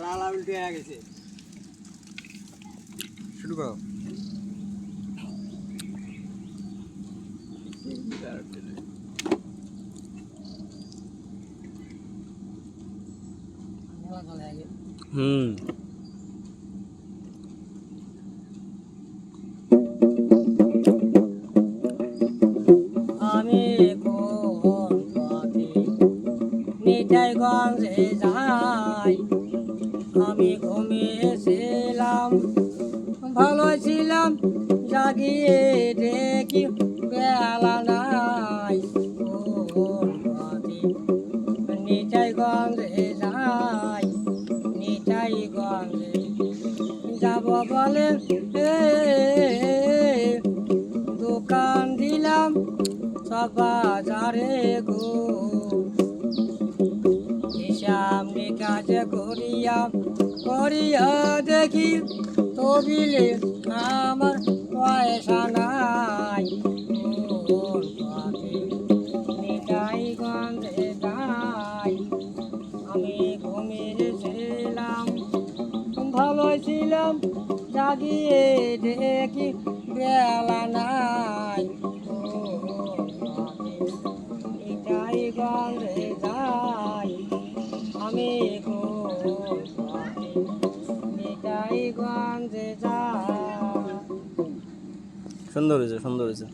লালা উল্টে গেছে। শুরু করো। হুম আমি কোন পথে নিতাইগঞ্জে যাই, আমি ঘুমিয়েছিলাম ভালো ছিলাম, জাগিয়ে দেখি বেলা নাই। কোন পথে নিতাইগঞ্জে যাই, নিতাইগঞ্জে যাব বলে এ দোকান দিলাম সব বাজারে গো, হিসাব নিকাজ করিয়া করিয়া দেখি তবিলে আমার পয়সা নাই। কোন পথে নিতাইগঞ্জে যাই, আমি ঘুমিয়েছিলাম ভালো ছিলাম, জাগিয়ে দেখি বেলা নাই। নিতাইগঞ্জে যাই, আমি নিতাইগঞ্জে যাই। সুন্দর হয়েছে সুন্দর হয়েছে।